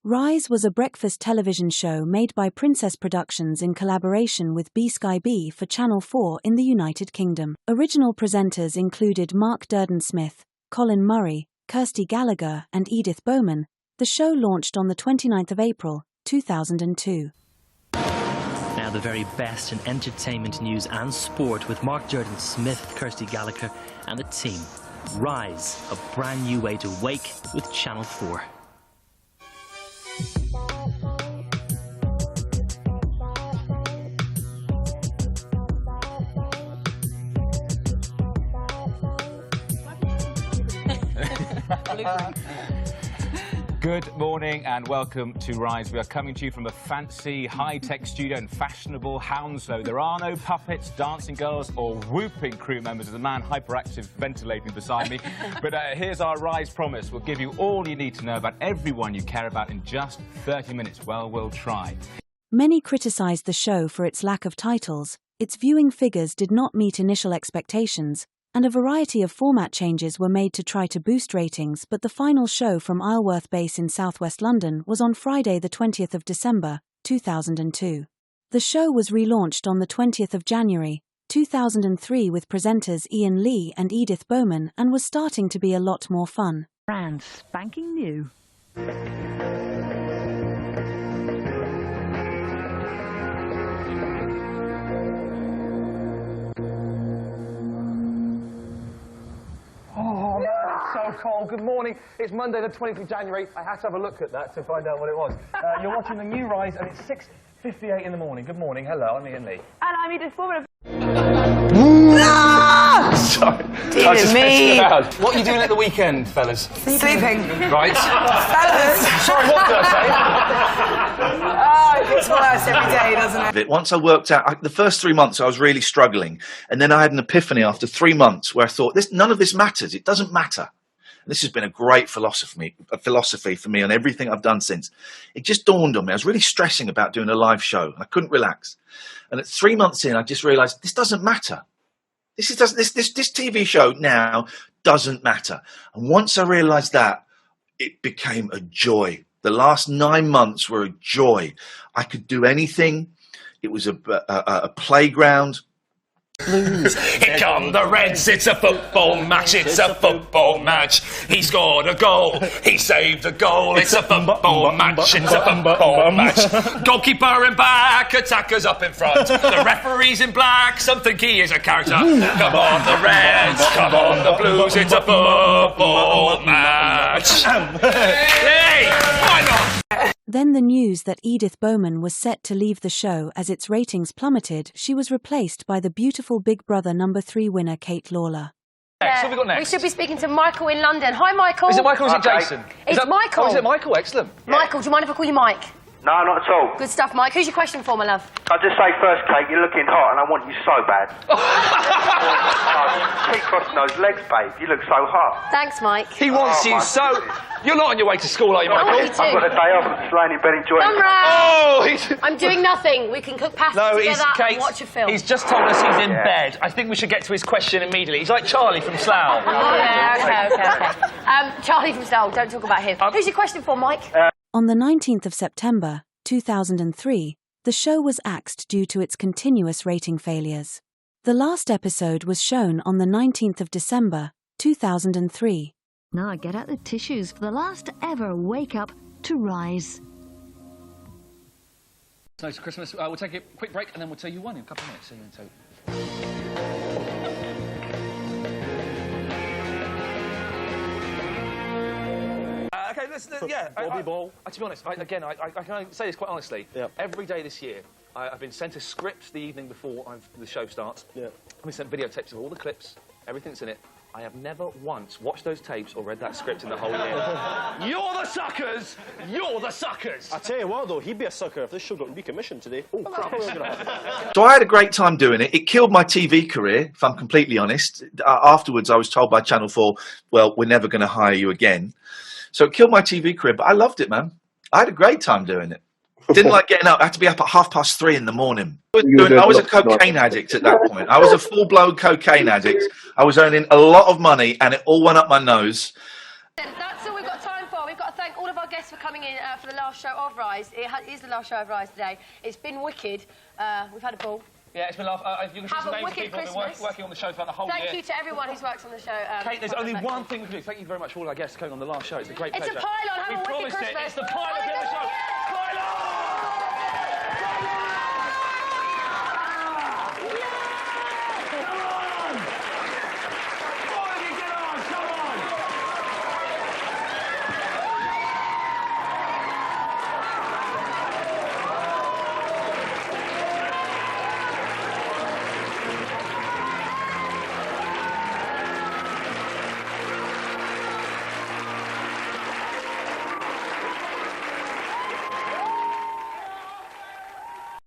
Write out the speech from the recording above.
Rise was a breakfast television show made by Princess Productions in collaboration with B-Sky B for Channel 4 in the United Kingdom. Original presenters included Mark Durden-Smith, Colin Murray, Kirsty Gallagher and Edith Bowman. The show launched on the 29th of April, 2002. Now the very best in entertainment news and sport with Mark Durden-Smith, Kirsty Gallagher and the team. Rise, a brand new way to wake with Channel 4. Good morning and welcome to Rise. We are coming to you from a fancy, high-tech studio in fashionable Hounslow. There are no puppets, dancing girls or whooping crew members. There's a man hyperactive ventilating beside me. But here's our Rise promise. We'll give you all you need to know about everyone you care about in just 30 minutes. Well, we'll try. Many criticised the show for its lack of titles, its viewing figures did not meet initial expectations, and a variety of format changes were made to try to boost ratings, but the final show from Isleworth Base in southwest London was on Friday the 20th of December, 2002. The show was relaunched on the 20th of January, 2003 with presenters Ian Lee and Edith Bowman and was starting to be a lot more fun. Brand spanking new. So cold. Good morning. It's Monday the 20th of January. I had to have a look at that to find out what it was. You're watching the new Rise and it's 6:58 in the morning. Good morning. Hello, I'm Ian Lee. And I'm Edith Bowman. Sorry. Dear me. What are you doing at the weekend, fellas? Sleeping. Right. Fellas. Sorry, what did I Oh, it gets worse every day, doesn't it? Once I worked out, the first 3 months I was really struggling. And then I had an epiphany after 3 months where I thought, none of this matters. It doesn't matter. This has been a great philosophy for me on everything I've done since. It just dawned on me. I was really stressing about doing a live show. I couldn't relax. And at 3 months in, I just realised this doesn't matter. This TV show now doesn't matter. And once I realised that, it became a joy. The last 9 months were a joy. I could do anything. It was a playground. Blues. Here come the Reds, it's a football match, it's a football match. He scored a goal, he saved a goal, it's a football match, it's a football match. Goalkeeper in back, attackers up in front. The referee's in black, some think he is a character. Come on the Reds, come on the Blues, it's a football match. Hey, why not? Then the news that Edith Bowman was set to leave the show as its ratings plummeted. She was replaced by the beautiful Big Brother #3 winner Kate Lawler. Next, what have we got next? We should be speaking to Michael in London. Hi, Michael. Is it Michael or is it Jason? It's Michael. Oh, is it Michael? Excellent. Michael, do you mind if I call you Mike? No, not at all. Good stuff, Mike. Who's your question for, my love? I'll just say first, Kate, you're looking hot and I want you so bad. Keep crossing those legs, babe. You look so hot. Thanks, Mike. He wants you so... You're not on your way to school, are you, Michael? You too. I've got a day off. I'm just laying in bed enjoying it. Oh, he's... I'm doing nothing. We can cook pasta together and watch a film. He's just told us he's in bed. I think we should get to his question immediately. He's like Charlie from Slough. Oh, yeah, okay. Charlie from Slough, don't talk about him. Who's your question for, Mike? On the 19th of September, 2003, the show was axed due to its continuous rating failures. The last episode was shown on the 19th of December, 2003. Now get out the tissues for the last ever wake up to Rise. So it's Christmas. We'll take a quick break and then we'll tell you one in a couple of minutes. See you in two. Okay, Bobby Ball. To be honest, I can say this quite honestly. Yeah. Every day this year, I've been sent a script the evening before the show starts. Yeah. I've been sent videotapes of all the clips, everything's in it. I have never once watched those tapes or read that script in the whole year. You're the suckers! You're the suckers! I tell you what, though, he'd be a sucker if this show got recommissioned today. Oh, crap. So I had a great time doing it. It killed my TV career, if I'm completely honest. Afterwards, I was told by Channel 4, well, we're never going to hire you again. So it killed my TV career, but I loved it, man. I had a great time doing it. Didn't like getting up. I had to be up at 3:30 in the morning. I was a cocaine addict at that point. I was a full-blown cocaine addict. I was earning a lot of money, and it all went up my nose. That's all we've got time for. We've got to thank all of our guests for coming in for the last show of Rise. It is the last show of Rise today. It's been wicked. We've had a ball. Yeah, it's been lovely. You can see Have some a names of wicked people who've been working on the show for the whole year. Thank you to everyone who's worked on the show. Kate, there's only one thing we can do. Thank you very much for all our guests coming on the last show. It's a great pleasure. It's a pylon. Have a wicked promised Christmas. it. It's the pylon of the show.